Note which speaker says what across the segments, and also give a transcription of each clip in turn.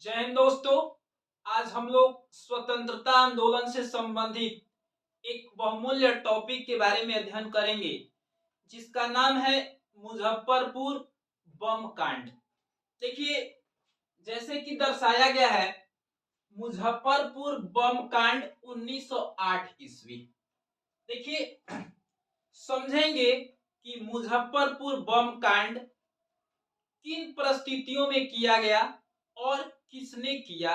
Speaker 1: जय हिंद दोस्तों। आज हम लोग स्वतंत्रता आंदोलन से संबंधित एक बहुमूल्य टॉपिक के बारे में अध्ययन करेंगे जिसका नाम है मुजफ्फरपुर बम कांड। देखिए, जैसे कि दर्शाया गया है, मुजफ्फरपुर बम कांड 1908 ईस्वी। देखिए, समझेंगे कि मुजफ्फरपुर बम कांड किन परिस्थितियों में किया गया और किसने किया।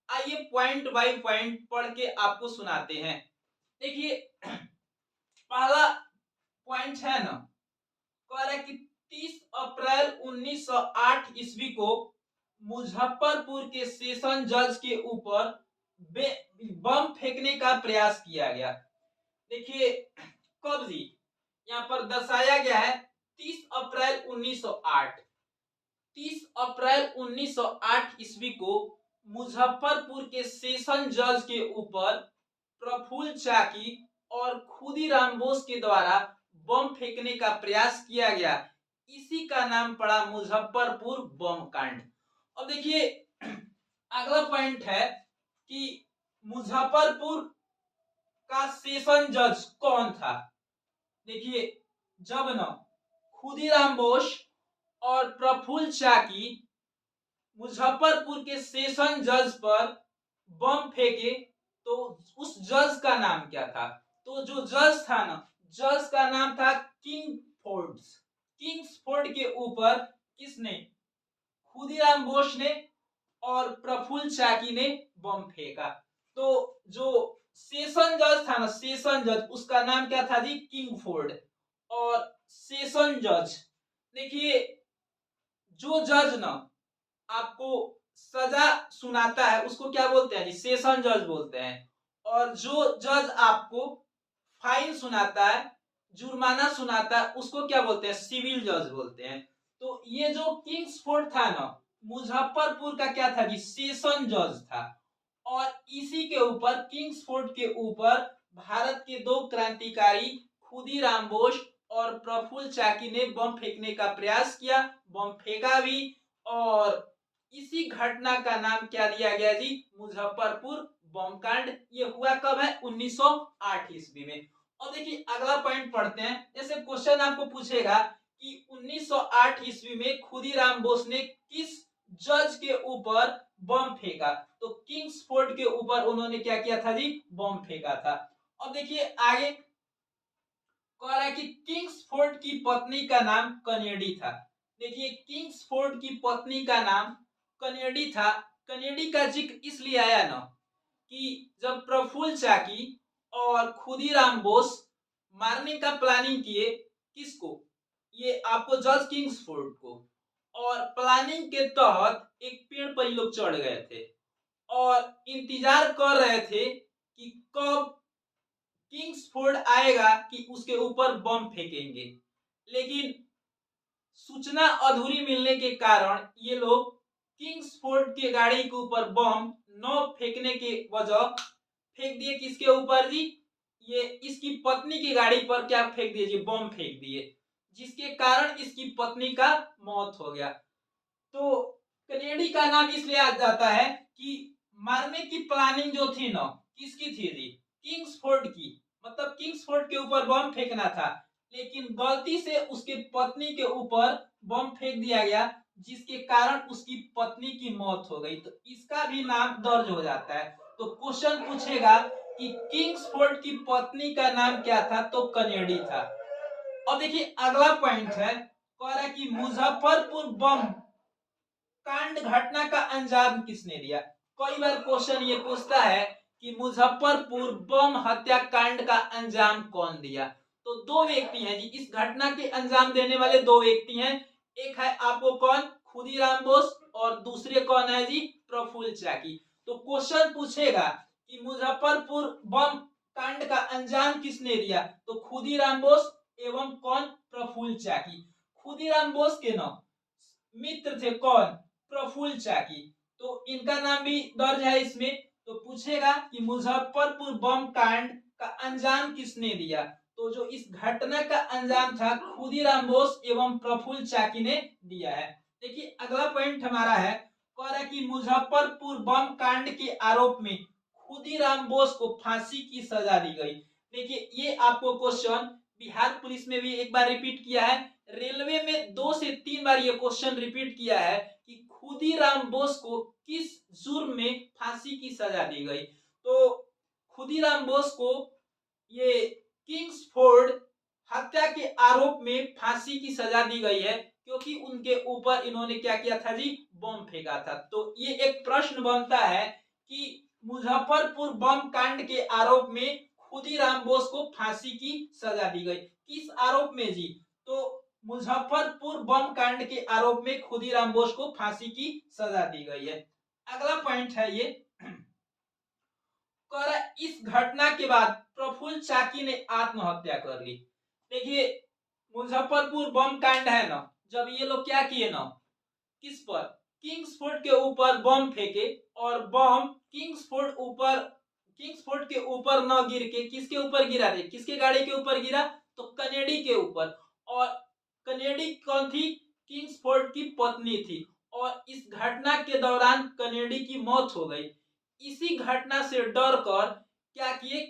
Speaker 1: आइए पॉइंट बाय पॉइंट पढ़ के आपको सुनाते हैं। देखिए, पहला पॉइंट है ना, कह रहा है कि 30 अप्रैल 1908 ईस्वी को मुजफ्फरपुर के सेशन जज के ऊपर बम फेंकने का प्रयास किया गया। देखिए, कब जी, यहाँ पर दर्शाया गया है 30 अप्रैल 1908। 30 अप्रैल 1908 ईस्वी को मुजफ्फरपुर के सेशन जज के ऊपर प्रफुल्ल चाकी और खुदीराम बोस के द्वारा बम फेंकने का प्रयास किया गया। इसी का नाम पड़ा मुजफ्फरपुर बम कांड। अब देखिए, अगला पॉइंट है कि मुजफ्फरपुर का सेशन जज कौन था। देखिए, जब न खुदीराम बोस और प्रफुल्ल चाकी मुजफ्फरपुर के सेशन जज पर बम फेंके तो उस जज का नाम क्या था? तो जो जज था ना, जज का नाम था किंग्सफोर्ड। किंग्सफोर्ड के ऊपर किसने? खुदीराम बोस ने और प्रफुल्ल चाकी ने बम फेंका। तो जो सेशन जज था ना, सेशन जज, उसका नाम क्या था जी? किंगफोर्ड। और सेशन जज, देखिए, जो जज ना आपको सजा सुनाता है उसको क्या बोलते हैं जी? सेशन जज बोलते हैं। और जो जज आपको फाइन सुनाता है, जुर्माना सुनाता है, उसको क्या बोलते हैं? सिविल जज बोलते हैं। तो ये जो किंग्सफोर्ड था ना, मुजफ्फरपुर का क्या था जी? सेशन जज था। और इसी के ऊपर, किंग्सफोर्ड के ऊपर, भारत के दो क्रांतिकारी खुदीराम बोस और प्रफुल्ल चाकी ने बम फेंकने का प्रयास किया, बम फेंका भी। और इसी घटना का नाम क्या दिया गया जी? मुजफ्फरपुर बम कांड। ये हुआ कब है? 1908 ईस्वी में। और देखिए, अगला पॉइंट पढ़ते हैं। जैसे क्वेश्चन आपको पूछेगा कि 1908 ईस्वी में खुदीराम बोस ने किस जज के ऊपर बम फेंका? तो किंग्सफोर्ड के ऊपर उन्होंने क्या किया था जी? बम फेंका था। अब देखिए, आगे कह रहा है कि किंग्सफोर्ड की पत्नी का नाम कनेडी था। देखिए, किंग्सफोर्ड की पत्नी का नाम कनेडी था। कनेडी का जिक्र इसलिए आया ना कि जब प्रफुल्ल चाकी और खुदीराम बोस मारने का प्लानिंग किए, किसको? ये आपको जज किंग्सफोर्ड को। और प्लानिंग के तहत एक पेड़ पर ये लोग चढ़ गए थे और इंतजार कर रहे थे कि कब किंग्सफोर्ड आएगा कि उसके ऊपर बम फेंकेंगे। लेकिन सूचना अधूरी मिलने के कारण ये लोग किंग्सफोर्ड के गाड़ी के ऊपर बम न फेंकने के वजह फेंक दिए। किसके ऊपर जी? ये इसकी पत्नी की गाड़ी पर क्या फेंक दिए जी? बम फेंक दिए, जिसके कारण इसकी पत्नी का मौत हो गया। तो कनेडी का नाम इसलिए आ जाता है कि मारने की प्लानिंग जो थी ना, किसकी थी जी? किंग्सफोर्ड की। मतलब किंग्सफोर्ड के ऊपर बम फेंकना था, लेकिन गलती से उसके पत्नी के ऊपर बम फेंक दिया गया, जिसके कारण उसकी पत्नी की मौत हो गई। तो इसका भी नाम दर्ज हो जाता है। तो क्वेश्चन पूछेगा कि किंग्सफोर्ड की पत्नी का नाम क्या था? तो कनेडी था। अब देखिए, अगला पॉइंट है, कह रहा है कि मुजफ्फरपुर बम कांड घटना का अंजाम किसने दिया? कई बार क्वेश्चन ये पूछता है कि मुजफ्फरपुर बम हत्याकांड का अंजाम कौन दिया? तो दो व्यक्ति हैं जी, इस घटना के अंजाम देने वाले दो व्यक्ति हैं। एक है आपको कौन? खुदीराम बोस। और दूसरे कौन है जी? प्रफुल्ल चाकी। तो क्वेश्चन पूछेगा कि मुजफ्फरपुर बम कांड का अंजाम किसने दिया? तो खुदीराम बोस एवं कौन? प्रफुल्ल चाकी। खुदीराम बोस के नाम मित्र थे कौन? प्रफुल्ल चाकी। तो इनका नाम भी दर्ज है इसमें। तो पूछेगा कि मुजफ्फरपुर बम कांड का अंजाम किसने दिया? तो जो इस घटना का अंजाम था, खुदीराम बोस एवं प्रफुल्ल चाकी ने दिया है। देखिए, अगला पॉइंट हमारा है, कह रहा है कि मुजफ्फरपुर बम कांड के आरोप में खुदीराम बोस को फांसी की सजा दी गई। देखिए ये आपको क्वेश्चन बिहार पुलिस में भी एक बार रिपीट किया है, रेलवे में 2 से 3 बार ये क्वेश्चन रिपीट किया है कि खुदीराम बोस को किस जुर्म में फांसी की सजा दी गई। तो खुदीराम बोस को ये किंग्सफोर्ड हत्या के आरोप में फांसी की सजा दी गई है, क्योंकि उनके ऊपर इन्होंने क्या किया था जी, बम फेंका था। तो ये एक प्रश्न बनता है कि मुजफ्फरपुर बम कांड के आरोप में खुदीराम बोस को फांसी की सजा दी गई। किस आरोप में जी, तो मुजफ्फरपुर बम कांड के आरोप में खुदीराम बोस को फांसी की सजा दी गई है। अगला पॉइंट है ये, इस घटना के बाद प्रफुल्ल चाकी ने आत्महत्या कर ली। देखिए मुजफ्फरपुर बम कांड है ना, जब ये लोग क्या किए ना, किस पर, किंग्सफोर्ड के ऊपर बम फेंके और बम किंग्सफोर्ड के ऊपर न गिर के किसके ऊपर गिरा थे, किसके गाड़ी के ऊपर गिरा, तो कनेडी के ऊपर। और कनेडी कौन थी, किंग्सफोर्ड की पत्नी थी। और इस घटना के दौरान कनेडी की मौत हो गई। इसी घटना से डर कर क्या किए,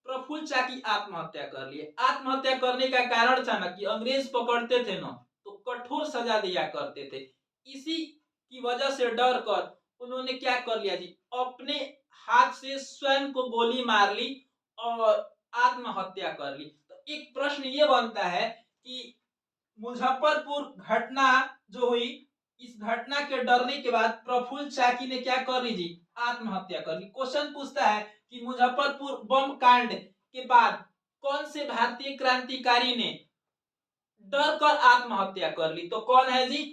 Speaker 1: प्रफुल्ल चाकी आत्महत्या कर लिए। आत्महत्या करने का कारण था ना कि अंग्रेज पकड़ते थे ना तो कठोर सजा दिया करते थे। इसी की वजह से डर कर उन्होंने क्या कर लिया जी, अपने हाथ से स्वयं को गोली मार ली और आत्महत्या कर ली। तो एक प्रश्न ये बनता है कि मुजफ्फरपुर घटना जो हुई, इस घटना के डरने के बाद प्रफुल्ल चाकी ने क्या कर ली जी, आत्महत्या कर ली। क्वेश्चन पूछता है कि मुजफ्फरपुर बम कांड के बाद कौन से भारतीय क्रांतिकारी ने डर कर आत्महत्या कर ली, तो कौन है जी,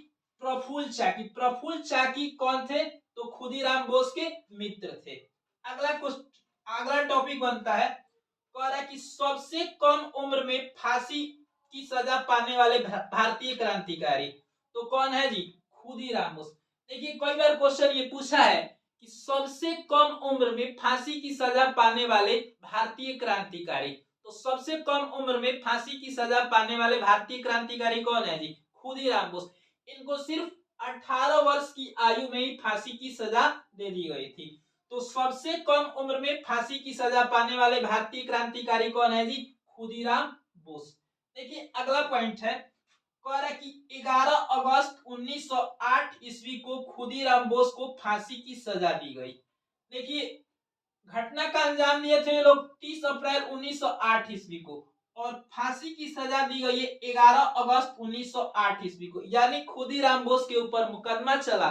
Speaker 1: प्रफुल्ल चाकी। प्रफुल्ल चाकी कौन थे, तो खुदीराम बोस के मित्र थे। अगला टॉपिक बनता है, कह रहा है कि सबसे कम उम्र में फांसी की सजा पाने वाले भारतीय क्रांतिकारी, तो कौन है जी, खुदीराम बोस। देखिए कई बार क्वेश्चन ये पूछा है कि सबसे कम उम्र में फांसी की सजा पाने वाले भारतीय क्रांतिकारी, तो सबसे कम उम्र में फांसी की सजा पाने वाले भारतीय क्रांतिकारी कौन है जी, खुदीराम बोस। इनको सिर्फ 18 वर्ष की आयु में ही फांसी की सजा दे दी गई थी। तो सबसे कम उम्र में फांसी की सजा पाने वाले भारतीय क्रांतिकारी कौन है जी, खुदीराम बोस। देखिए अगला पॉइंट है, कह रहा है कि 11 अगस्त 1908 ईस्वी को खुदीराम बोस को फांसी की सजा दी गई। देखिए घटना का अंजाम दिए थे ये लोग 30 अप्रैल 1908 ईस्वी को और फांसी की सजा दी गई है 11 अगस्त 1908 ईस्वी को। यानी खुदीराम बोस के ऊपर मुकदमा चला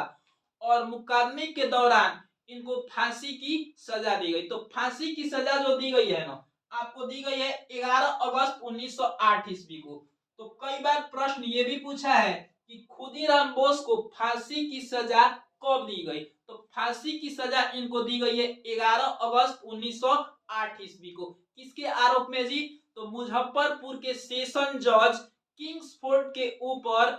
Speaker 1: और मुकदमे के दौरान इनको फांसी की सजा दी गई। तो फांसी की सजा जो दी गई है ना, आपको दी गई है 11 अगस्त 1908 ईस्वी को। तो कई बार प्रश्न ये भी पूछा है कि खुदीराम बोस को फांसी की सजा कब दी गई, तो फांसी की सजा इनको दी गई है 11 अगस्त 1908 ईस्वी को। किसके आरोप में जी, तो मुजफ्फरपुर के सेशन जज किंग्सफोर्ड के ऊपर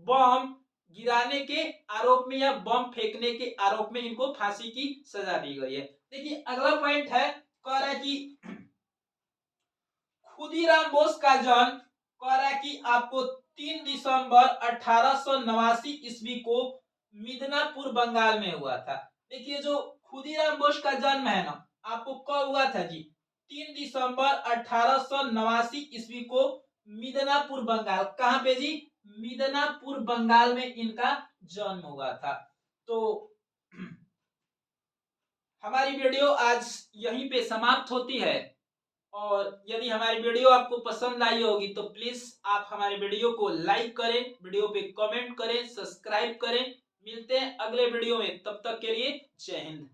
Speaker 1: बम गिराने के आरोप में या बम फेंकने के आरोप में इनको फांसी की सजा दी गई है। देखिए अगला पॉइंट है, कह रहा है कि खुदीराम बोस का जन्म, कह रहा है कि आपको 3 दिसंबर 1889 ईस्वी को मिदनापुर बंगाल में हुआ था। देखिए जो खुदीराम बोस का जन्म है ना, आपको कब हुआ था जी, 3 दिसंबर 1889 ईस्वी को मिदनापुर बंगाल। कहां पे जी, मिदनापुर बंगाल में इनका जन्म हुआ था। तो हमारी वीडियो आज यहीं पे समाप्त होती है और यदि हमारी वीडियो आपको पसंद आई होगी तो प्लीज आप हमारे वीडियो को लाइक करें, वीडियो पे कमेंट करें, सब्सक्राइब करें। मिलते हैं अगले वीडियो में, तब तक के लिए जय हिंद।